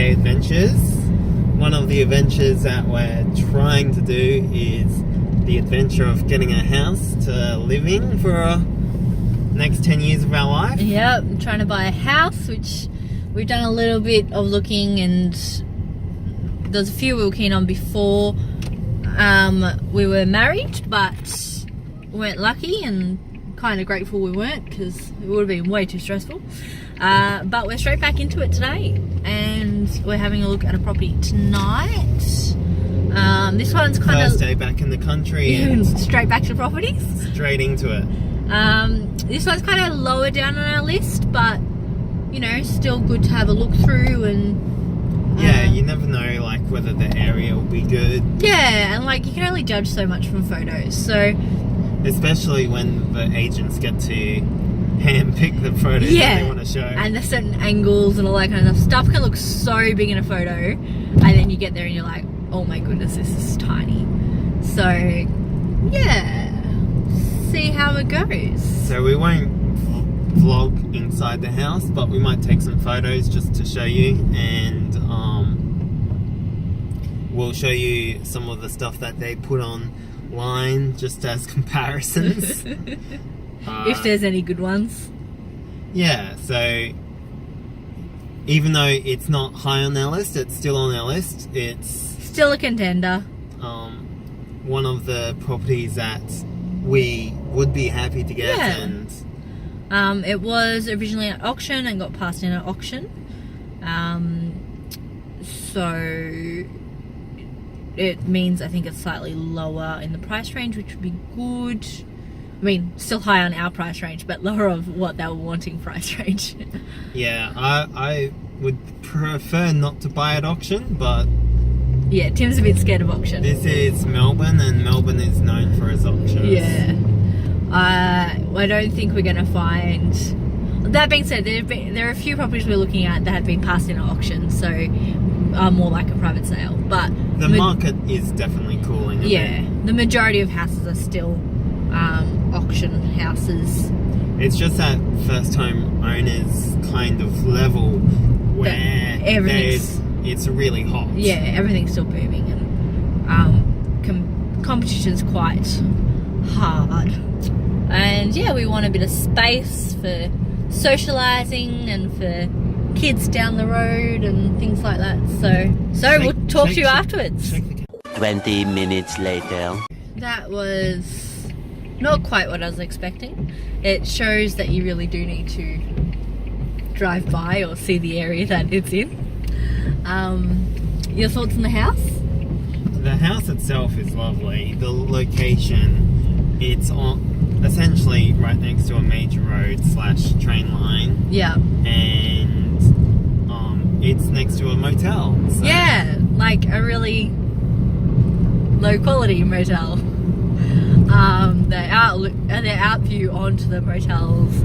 UK adventures. One of the adventures that we're trying to do is the adventure of getting a house to live in for next 10 years of our life. Yep, I'm trying to buy a house, which we've done a little bit of looking, and there's a few we were keen on before we were married, but weren't lucky, and kind of grateful we weren't, because it would have been way too stressful. But we're straight back into it today, and we're having a look at a property tonight. This one's kind of first day back in the country and straight back to properties. straight into it. This one's kind of lower down on our list, but you know, still good to have a look through. And yeah, you never know like whether the area will be good. Yeah, and like you can only judge so much from photos, so especially when the agents get to hand pick the photos that they want to show. And there's certain angles and all that kind of stuff. Stuff can look so big in a photo, and then you get there and you're like, oh my goodness, this is tiny. So yeah, see how it goes. So we won't vlog inside the house, but we might take some photos just to show you, and we'll show you some of the stuff that they put online just as comparisons. If there's any good ones. Yeah, so even though it's not high on our list, it's still on our list. It's still a contender. One of the properties that we would be happy to get. Yeah. And it was originally at auction and got passed in at auction. So it means I think it's slightly lower in the price range, which would be good. I mean, still high on our price range, but lower of what they were wanting price range. yeah, I would prefer not to buy at auction, but yeah, Tim's a bit scared of auction. this is Melbourne, and Melbourne is known for its auctions. Yeah. I don't think we're going to find... That being said, there are a few properties we're looking at that have been passed in at auction, so are more like a private sale. But the market is definitely cooling a bit. The majority of houses are still auction houses. It's just that first home owners kind of level where it's really hot. Yeah, everything's still booming, and competition's quite hard. And yeah, we want a bit of space for socialising and for kids down the road and things like that. So we'll talk to you afterwards. 20 minutes later. That was not quite what I was expecting. It shows that you really do need to drive by or see the area that it's in. Your thoughts on the house? The house itself is lovely. The location, it's on essentially right next to a major road / train line. Yeah. And it's next to a motel. So. Yeah, like a really low quality motel. The out view onto the motel's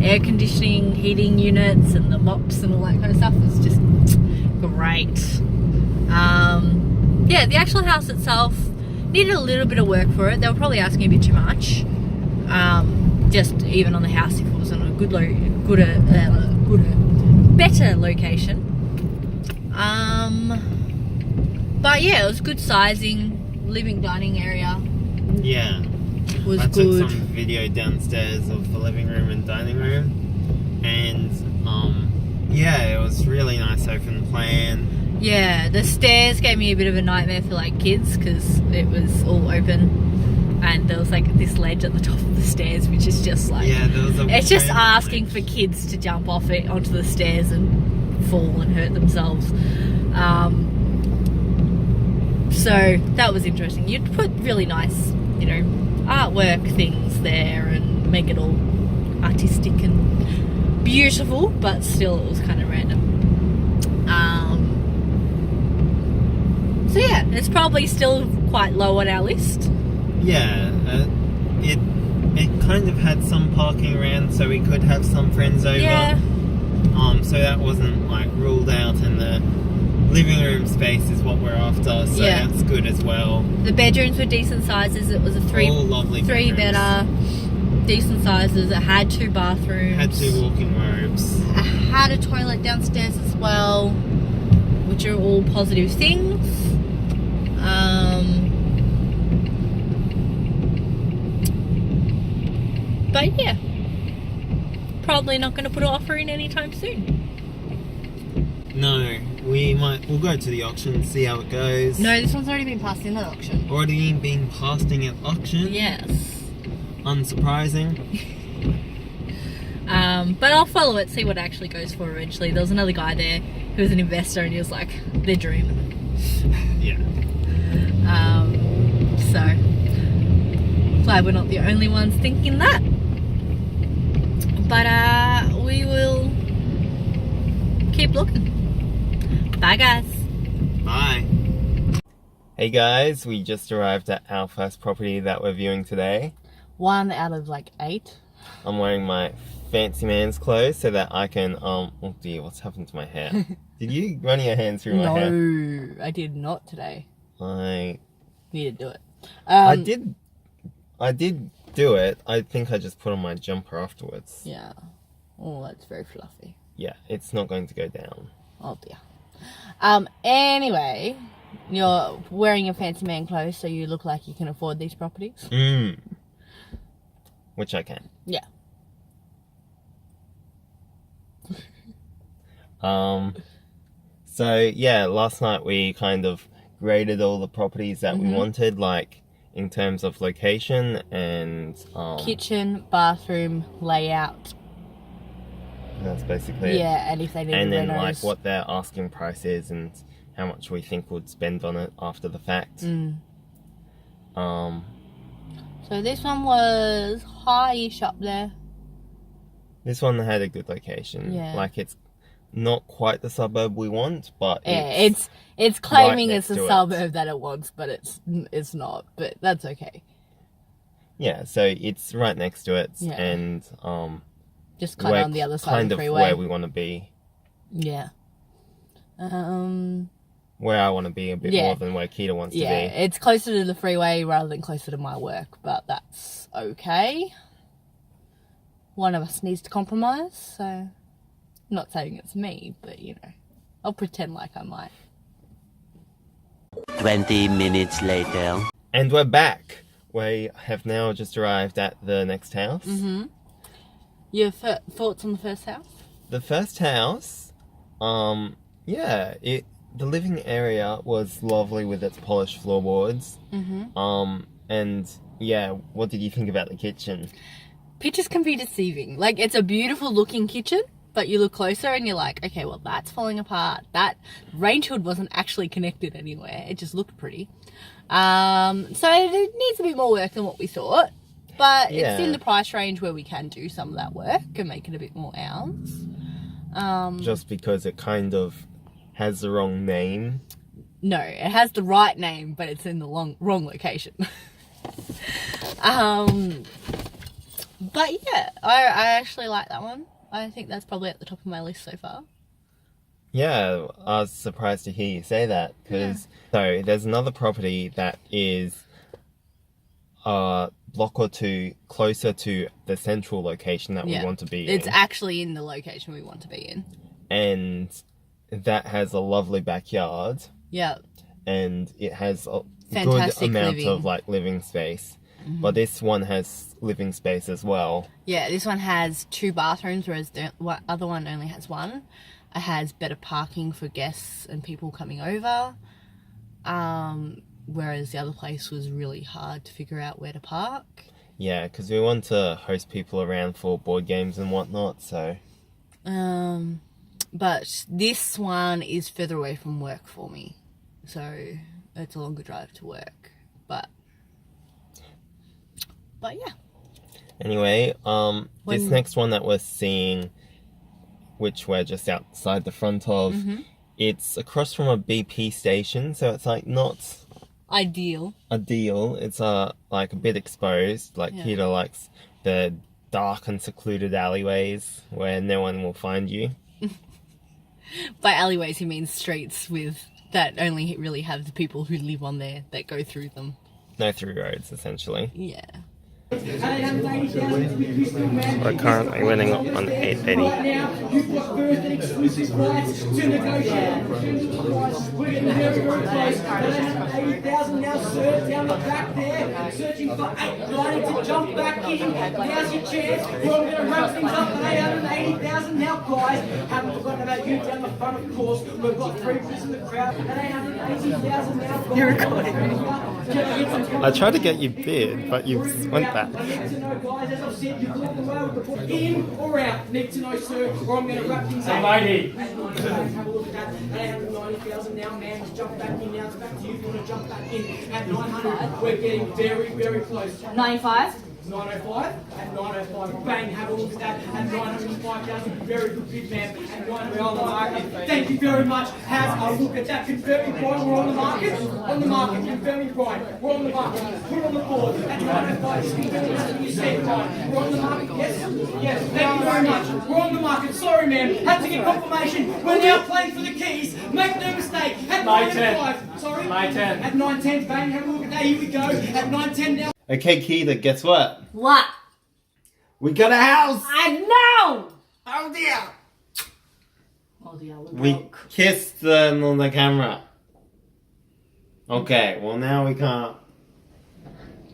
air conditioning, heating units, and the mops and all that kind of stuff is just great. Yeah, the actual house itself needed a little bit of work for it. They were probably asking a bit too much. Just even on the house, if it was on a better location. But yeah, it was good sizing, living dining area. Yeah. Was I good. took some video downstairs of the living room and dining room, and yeah, it was really nice open plan. Yeah, the stairs gave me a bit of a nightmare for like kids because it was all open, and there was like this ledge at the top of the stairs, which is just like, yeah, there was it's just asking for kids to jump off it onto the stairs and fall and hurt themselves. So that was interesting. You'd put really nice, you know, artwork things there and make it all artistic and beautiful, but still it was kind of random. So yeah, it's probably still quite low on our list. Yeah, it kind of had some parking around, so we could have some friends over. Yeah. So that wasn't like ruled out, and the living room space is what we're after, so Yeah. that's good as well. The bedrooms were decent sizes. It was a All lovely three bedrooms. better, decent sizes. It had 2 bathrooms. Had 2 walk-in robes. It had a toilet downstairs as well. are all positive things. But yeah, probably not going to put an offer in anytime soon. No, we'll go to the auction and see how it goes. No, this one's already been passed in at auction. Already been casting at auction. Yes. Unsurprising. But I'll follow it, see what it actually goes for eventually. There was another guy there who was an investor and he was like, they're dreaming. Yeah. So glad we're not the only ones thinking that. But we will keep looking. Bye guys. Bye. Hey guys, we just arrived at our first property that we're viewing today. 1 out of like 8. I'm wearing my fancy man's clothes so that I can, oh dear, what's happened to my hair? Did you run your hands through my hair? No, I did not today. I Need to do it. I did do it. I think I just put on my jumper afterwards. Yeah. Oh, that's very fluffy. Yeah, it's not going to go down. Oh dear. Anyway, you're wearing your fancy man clothes so you look like you can afford these properties. Which I can. Yeah. So yeah, last night we kind of graded all the properties that we wanted, like in terms of location and Kitchen, bathroom, layout. that's basically it. Yeah, and if they need And then renos. like what their asking price is and how much we think we'd spend on it after the fact. So this one was high-ish up there. This one had a good location. Yeah. Like it's not quite the suburb we want, but Yeah, it's claiming right it's a next to it. suburb that it wants, but it's not. But that's okay. yeah, so it's right next to it, Yeah. and Just kind we're of on the other side kind of the of freeway. where we want to be. Yeah. Where I want to be a bit Yeah. more than where Keita wants Yeah, to be. it's closer to the freeway rather than closer to my work, but that's okay. One of us needs to compromise, so I'm not saying it's me, but you know, I'll pretend like I might. 20 minutes later. And we're back. We have now just arrived at the next house. Your thoughts on the first house? The first house, the living area was lovely with its polished floorboards. And yeah, what did you think about the kitchen? Pictures can be deceiving. Like, it's a beautiful looking kitchen, but you look closer and you're like, okay, well, that's falling apart. That range hood wasn't actually connected anywhere. It just looked pretty. So it needs a bit more work than what we thought. But Yeah. it's in the price range where we can do some of that work and make it a bit more ours. Just because it kind of has the wrong name. No, it has the right name, but it's in the wrong location. But yeah, I actually like that one. I think that's probably at the top of my list so far. Yeah, I was surprised to hear you say that because so there's another property that is a block or two closer to the central location that we want to be It's in, actually in the location we want to be in. and that has a lovely backyard Yeah. and it has a Fantastic good amount living. of like living space. But this one has living space as well. Yeah, this one has 2 bathrooms, whereas the other one only has 1. It has better parking for guests and people coming over. Whereas the other place was really hard to figure out where to park. Yeah, because we want to host people around for board games and whatnot, so... But this one is further away from work for me. So it's a longer drive to work. But yeah. Anyway, this next one that we're seeing, which we're just outside the front of, it's across from a BP station, so it's like not Ideal. ideal. It's like a bit exposed. Like Keita likes the dark and secluded alleyways where no one will find you. By alleyways, he means streets that only really have the people who live on there that go through them. No through roads, essentially. Yeah. We're currently winning on 880. Right now, you've got first and exclusive rights to negotiate. We're getting very, very close. 80,000 now, sir, down the back there, searching for 890 to jump back in. Now's your chance. We're going to wrap things up at 880,000 now, guys. Haven't forgotten about you down the front, of course. We've got 3 bids in the crowd at 880,000 now. You're recording. I tried to get you bid, but you went back. I need to know, guys, as I've said, you've got the way with the foot in or out. Need to know, sir, or I'm going to wrap things up. Have a look at that. At 890,000 now, man. Just jump back in now. It's back to you if you want to jump back in. At 900, we're getting very, very close. 95. 905, at 905, bang, have a look at that, at 905,000, very good bid, man, at 905, on the market, thank you very much, have a look at that, confirming Brian, we're on the market, confirming Brian, we're on the market, put it on the board, at 905, just confirming what you said, Brian, we're on the market, yes, thank you very much, we're on the market, sorry man, had to get confirmation, we're now playing for the keys, make no mistake, at 905, sorry, at 910, bang, have a look at that, here we go, at 910 now. Okay, Keita, guess what? What? We got a house! I know! Oh dear! Oh dear, We kissed them on the camera. Okay, well now we can't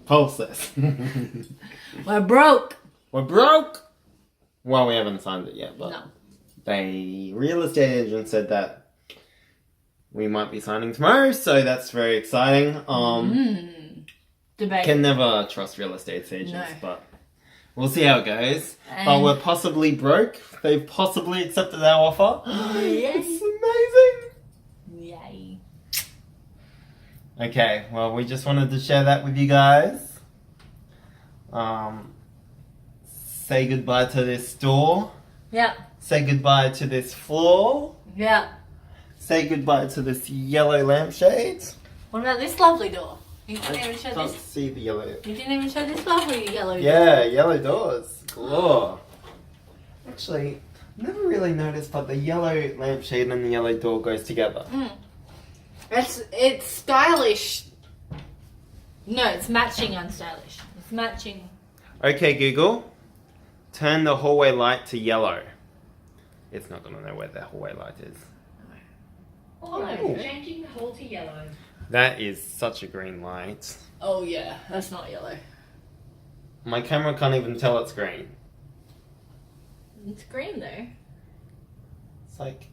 post this. We're broke. We're broke! Well, we haven't signed it yet, but No. the real estate agent said that we might be signing tomorrow, so that's very exciting. Debate. Can never trust real estate agents, No. but we'll see how it goes. But And- we're possibly broke. They've possibly accepted our offer. Yes. It's amazing. Yay. Okay, well, we just wanted to share that with you guys. Say goodbye to this door. Yep. Say goodbye to this floor. Yep. Say goodbye to this yellow lampshade. What about this lovely door? You didn't even show Can't this. see the yellow. You didn't even show this lovely yellow door. Yeah, yellow doors. Galore. Actually, never really noticed, but the yellow lampshade and the yellow door goes together. It's stylish. No, it's matching unstylish. It's matching. Okay, Google, turn the hallway light to yellow. It's not gonna know where the hallway light is. Oh, Changing the hall to yellow. That is such a green light. oh yeah, that's not yellow. My camera can't even tell it's green. It's green though. It's like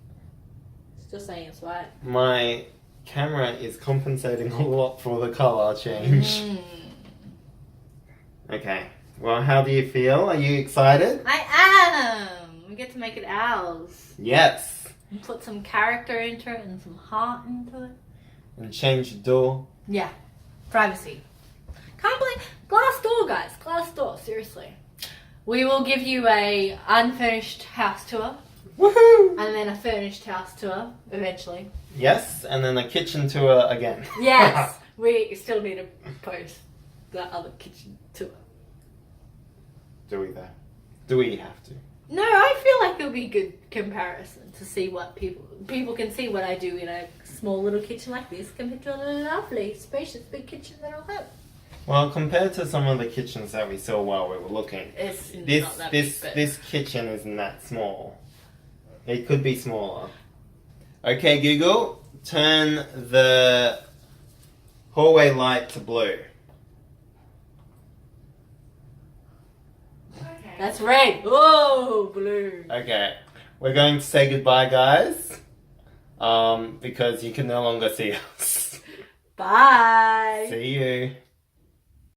Still saying it's white. my camera is compensating a lot for the color change. Okay, well, how do you feel? Are you excited? I am. We get to make it ours. Yes. And put some character into it and some heart into it. And change the door. Yeah. Privacy. Can't believe glass door, guys. Glass door. Seriously. We will give you a unfinished house tour Woohoo! and then a furnished house tour eventually. Yes, and then a kitchen tour again. Yes. We still need to post the other kitchen tour. Do we though? Do we have to? No, I feel like it'll be a good comparison to see what people can see what I do in a small little kitchen like this compared to a lovely, spacious, big kitchen that I'll have. Well, compared to some of the kitchens that we saw while we were looking, It's this not that this big, but this kitchen isn't that small. It could be smaller. Okay, Google, turn the hallway light to blue. that's red. Oh, blue. Okay, we're going to say goodbye, guys, because you can no longer see us. Bye. See